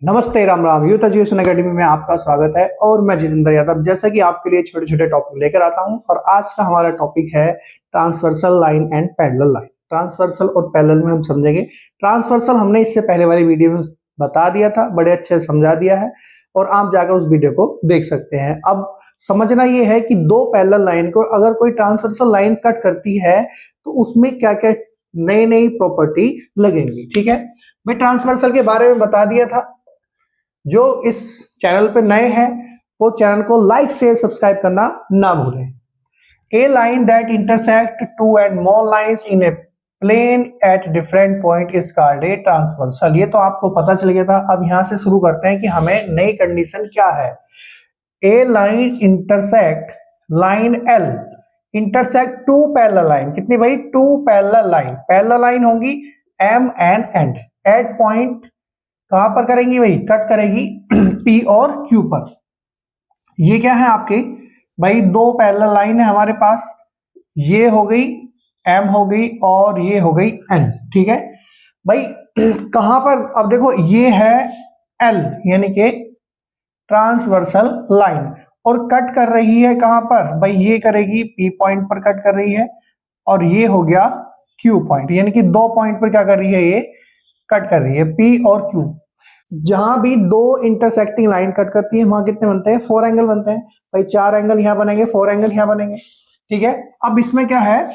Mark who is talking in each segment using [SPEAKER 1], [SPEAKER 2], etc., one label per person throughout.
[SPEAKER 1] नमस्ते, Ram Ram. Youth education academy में आपका स्वागत है और मैं जितेंद्र यादव जैसा कि आपके लिए छोटे छोटे टॉपिक लेकर आता हूं। और आज का हमारा टॉपिक है transversal line and parallel line. Transversal और पैरेलल में हम समझेंगे। ट्रांसवर्सल हमने इससे पहले वाली वीडियो में बता दिया था, बड़े अच्छे से समझा दिया है और आप जाकर उस वीडियो को देख सकते हैं। अब समझना ये है कि दो पैरेलल लाइन को अगर कोई ट्रांसवर्सल लाइन कट करती है तो उसमें क्या क्या नई नई प्रॉपर्टी लगेंगी। ठीक है, मैं ट्रांसवर्सल के बारे में बता दिया था। जो इस चैनल पे नए हैं वो चैनल को लाइक शेयर सब्सक्राइब करना ना भूलें। A line that intersect two and more lines in a plane at different point is called a transversal. ये तो आपको पता चल गया था। अब यहां से शुरू करते हैं कि हमें नई कंडीशन क्या है। A line intersect line L intersect two parallel line. कितनी भाई? Two parallel line. Parallel line होंगी M and and at point कहां पर करेंगी भाई? कट करेगी P और Q पर। ये क्या है आपके भाई? दो पैरेलल लाइन है हमारे पास। ये हो गई M हो गई और ये हो गई N। ठीक है भाई, कहां पर? अब देखो ये है L यानी कि ट्रांसवर्सल लाइन और कट कर रही है कहां पर भाई? ये करेगी P पॉइंट पर कट कर रही है और ये हो गया Q पॉइंट, यानी कि दो पॉइंट पर क्या कर रही है? ये कट कर रही है P और Q। जहां भी दो इंटरसेक्टिंग लाइन कट करती है वहां कितने बनते हैं? 4 एंगल बनते हैं भाई। 4 एंगल यहां बनेंगे, 4 एंगल यहां बनेंगे। ठीक है, अब इसमें क्या है?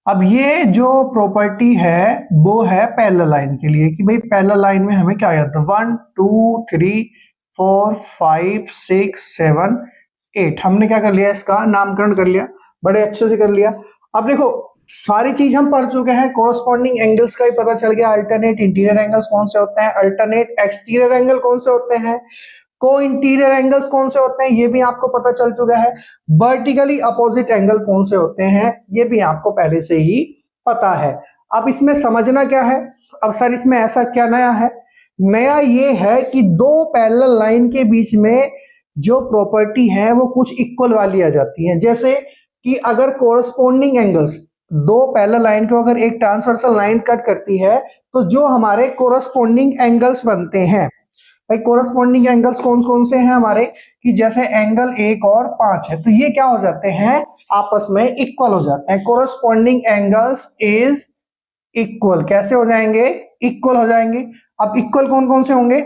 [SPEAKER 1] अब ये जो प्रॉपर्टी है वो है पैरेलल लाइन के लिए कि भाई पैरेलल लाइन में हमें क्या याद है? 1 2 3 4 5 6 7 8। हमने क्या कर लिया? इसका नामकरण कर लिया, बड़े अच्छे से कर लिया। अब देखो सारी चीज हम पढ़ चुके हैं। कोरस्पॉन्डिंग एंगल्स का भी पता चल गया। अल्टरनेट इंटीरियर एंगल्स कौन से होते हैं, अल्टरनेट एक्सटीरियर एंगल कौन से होते हैं, को इंटीरियर एंगल्स कौन से होते हैं, ये भी आपको पता चल चुका है। वर्टिकली अपोजिट एंगल कौन से होते हैं, ये भी आपको पहले से ही पता है। अब इसमें समझना क्या है? अब सर इसमें ऐसा क्या नया है? नया ये है कि दो पैरेलल लाइन के बीच में जो प्रॉपर्टी है वो कुछ इक्वल वाली आ जाती है। जैसे कि अगर कोरस्पॉन्डिंग एंगल्स, दो पैरेलल लाइन को अगर एक ट्रांसवर्सल लाइन कट करती है तो जो हमारे कोरस्पॉन्डिंग एंगल्स बनते हैं भाई, कोरस्पॉन्डिंग एंगल्स कौन कौन से हैं हमारे? कि जैसे एंगल 1 और 5 है तो ये क्या हो जाते हैं? आपस में इक्वल हो जाते हैं। Corresponding angles is equal. कैसे हो जाएंगे? इक्वल हो जाएंगे। अब इक्वल कौन कौन से होंगे?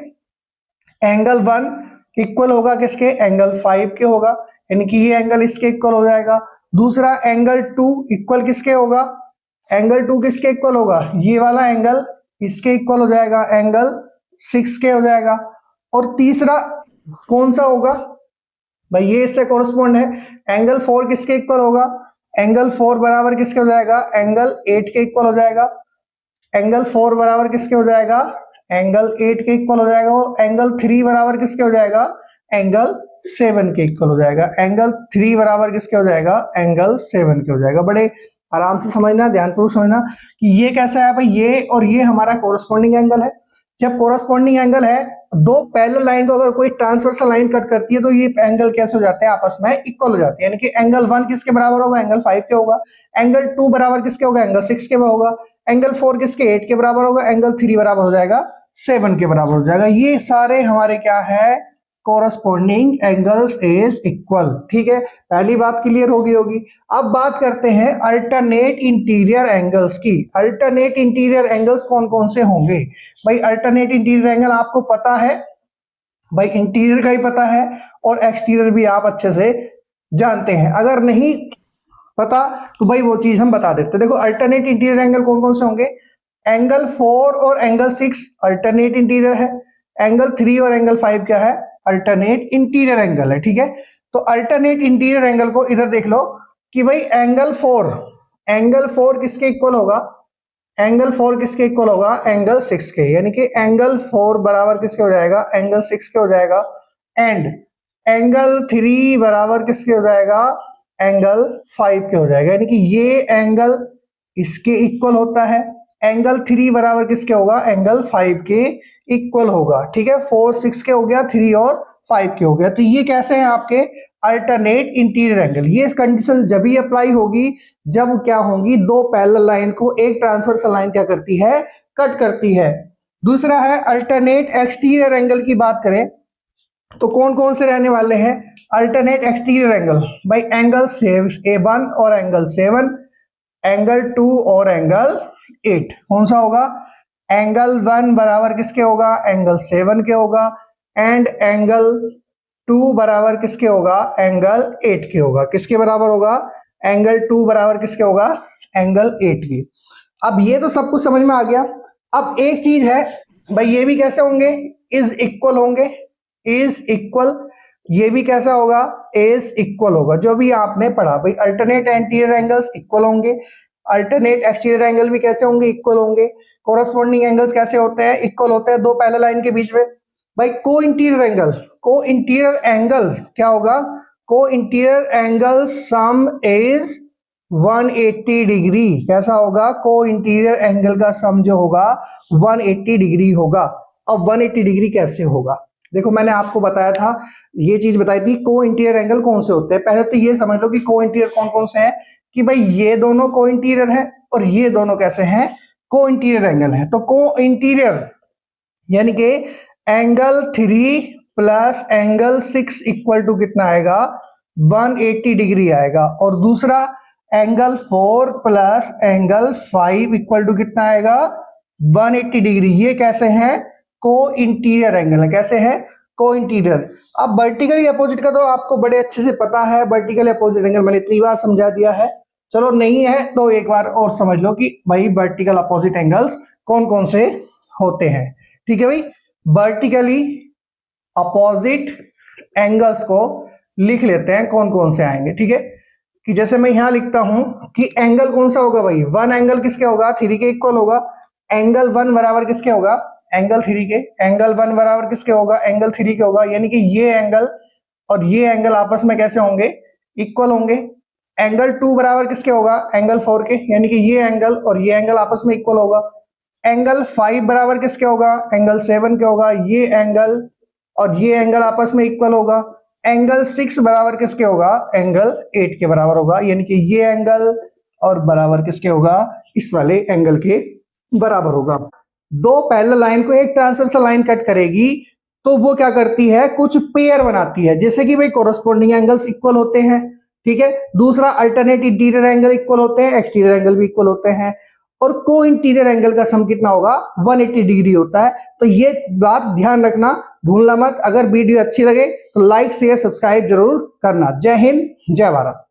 [SPEAKER 1] एंगल 1 इक्वल होगा किसके? एंगल 5 के होगा, यानी कि ये एंगल इसके इक्वल हो जाएगा। दूसरा एंगल 2 इक्वल किसके होगा? एंगल 2 किसके इक्वल होगा? ये वाला एंगल इसके इक्वल हो जाएगा, एंगल 6 के हो जाएगा। और तीसरा कौन सा होगा भाई? ये इससे कोरस्पॉन्ड है। एंगल 4 किसके इक्वल होगा? एंगल 4 बराबर किसके हो जाएगा? एंगल 8 के इक्वल हो जाएगा। एंगल 4 बराबर किसके हो जाएगा? एंगल 8 के इक्वल हो जाएगा। और एंगल 3 बराबर किसके हो जाएगा? एंगल 7 के इक्वल हो जाएगा। एंगल 3 बराबर किसके हो जाएगा? एंगल 7 के हो जाएगा। बड़े आराम से समझना, ध्यानपूर्वक समझना कि ये कैसा है भाई। ये और ये हमारा कोरस्पॉन्डिंग एंगल है। जब कोरस्पॉन्डिंग एंगल है, दो पैरेलल लाइन को अगर कोई ट्रांसवर्सल लाइन कट करती है तो ये एंगल कैसे हो जाते हैं? आपस में इक्वल हो जाते हैं। यानी कि एंगल 1 किसके बराबर होगा? एंगल 5 के होगा। एंगल 2 बराबर किसके होगा? एंगल 6 के होगा। एंगल 4 किसके? 8 के बराबर होगा। एंगल 3 बराबर हो जाएगा 7 के बराबर हो जाएगा। ये सारे हमारे क्या है? Corresponding angles is equal. ठीक है, पहली बात क्लियर होगी। अब बात करते हैं अल्टरनेट इंटीरियर एंगल्स की। अल्टरनेट इंटीरियर एंगल्स कौन कौन से होंगे भाई? अल्टरनेट इंटीरियर एंगल आपको पता है भाई, इंटीरियर का ही पता है और एक्सटीरियर भी आप अच्छे से जानते हैं। अगर नहीं पता तो भाई वो चीज हम बता देते। देखो अल्टरनेट इंटीरियर एंगल कौन कौन से होंगे? एंगल 4 और एंगल 6 अल्टरनेट इंटीरियर है। एंगल 3 और एंगल 5 क्या है? अल्टरनेट इंटीरियर एंगल है। ठीक है, तो अल्टरनेट इंटीरियर एंगल को इधर देख लो कि भाई एंगल 4 किसके इक्वल होगा? एंगल 4 किसके इक्वल होगा? एंगल 6 के। यानी कि एंगल 4 बराबर किसके हो जाएगा? एंगल 6 के हो जाएगा। एंड एंगल 3 बराबर किसके हो जाएगा? एंगल 5 के हो जाएगा। यानी कि ये एंगल इसके इक्वल होता है। एंगल 3 बराबर किसके होगा? एंगल 5 के इक्वल होगा। ठीक है, 4 6 के हो गया, 3 और 5 के हो गया। तो ये कैसे हैं आपके? Alternate interior angle. ये कंडीशन जब ही अप्लाई होगी जब क्या होंगी? दो पैरेलल लाइन को एक ट्रांसवर्सल लाइन क्या करती है? कट करती है। दूसरा है अल्टरनेट एक्सटीरियर एंगल की बात करें तो कौन कौन से रहने वाले हैं अल्टरनेट एक्सटीरियर एंगल, भाई एंगल A1 और एंगल 7, एंगल 2 और एंगल 8। कौन सा होगा, एंगल 1 बराबर किसके होगा, एंगल 7 के होगा, एंड एंगल 2 बराबर किसके होगा, एंगल 8 के होगा। किसके बराबर होगा, एंगल 2 बराबर किसके होगा, एंगल 8 के। अब ये तो सब कुछ समझ में आ गया। अब एक चीज है भाई, ये भी कैसे होंगे, इज इक्वल होंगे, इज इक्वल, ये भी कैसा होगा, इज इक्वल होगा। जो भी आपने पढ़ा भाई, अल्टरनेट एंटीरियर एंगल्स इक्वल होंगे, अल्टरनेट एक्सटीरियर एंगल भी कैसे होंगे, इक्वल होंगे। कोरस्पॉन्डिंग एंगल्स कैसे होते हैं, इक्वल होते हैं दो पैरेलल लाइन के बीच में। भाई को इंटीरियर एंगल, को इंटीरियर एंगल क्या होगा, को interior angle sum is 180 degree. कैसा होगा, को इंटीरियर एंगल का सम जो होगा 180 डिग्री होगा। अब 180 डिग्री कैसे होगा, देखो मैंने आपको बताया था, ये चीज बताई थी को इंटीरियर एंगल कौन से होते हैं। पहले तो ये समझ लो कि को इंटीरियर कौन कौन से हैं, कि भाई ये दोनों को इंटीरियर है और ये दोनों कैसे हैं, को इंटीरियर एंगल है। तो को इंटीरियर यानी कि angle 3 plus angle 6 equal to कितना आएगा, 180 डिग्री आएगा। और दूसरा angle 4 plus angle 5 equal to कितना आएगा, 180 डिग्री। ये कैसे हैं, को इंटीरियर एंगल है। कैसे है, को इंटीरियर। अब वर्टिकली अपोजिट का तो आपको बड़े अच्छे से पता है, वर्टिकल अपोजिट एंगल मैंने इतनी बार समझा दिया है। चलो नहीं है तो एक बार और समझ लो कि भाई वर्टिकल अपोजिट एंगल्स कौन कौन से होते हैं। ठीक है भाई, वर्टिकली अपोजिट एंगल्स को लिख लेते हैं कौन कौन से आएंगे। ठीक है, कि जैसे मैं यहां लिखता हूं कि एंगल कौन सा होगा भाई, 1 एंगल किसके होगा, 3 के इक्वल होगा। एंगल 1 बराबर किसके होगा, एंगल 3 के। एंगल 1 बराबर किसके होगा, एंगल 3 के होगा। यानी कि ये एंगल और ये एंगल आपस में कैसे होंगे, इक्वल होंगे। एंगल 2 बराबर किसके होगा, एंगल 4 के। यानी कि ये एंगल और ये एंगल आपस में इक्वल होगा। एंगल 5 बराबर किसके होगा, एंगल 7 के होगा। ये एंगल और ये एंगल आपस में इक्वल होगा। एंगल 6 बराबर किसके होगा, एंगल 8 के बराबर होगा। यानी कि ये एंगल और बराबर किसके होगा, इस वाले एंगल के बराबर होगा। दो पैरेलल लाइन को एक ट्रांसवर्सल लाइन कट करेगी तो वो क्या करती है, कुछ पेयर बनाती है। जैसे कि भाई कोरस्पॉन्डिंग एंगल्स इक्वल होते हैं, ठीक है। दूसरा अल्टरनेट इंटीरियर एंगल इक्वल होते हैं, एक्सटीरियर एंगल भी इक्वल होते हैं। और को इंटीरियर एंगल का सम कितना होगा, 180 डिग्री होता है। तो ये बात ध्यान रखना, भूलना मत। अगर वीडियो अच्छी लगे तो लाइक शेयर सब्सक्राइब जरूर करना। जय हिंद, जय भारत।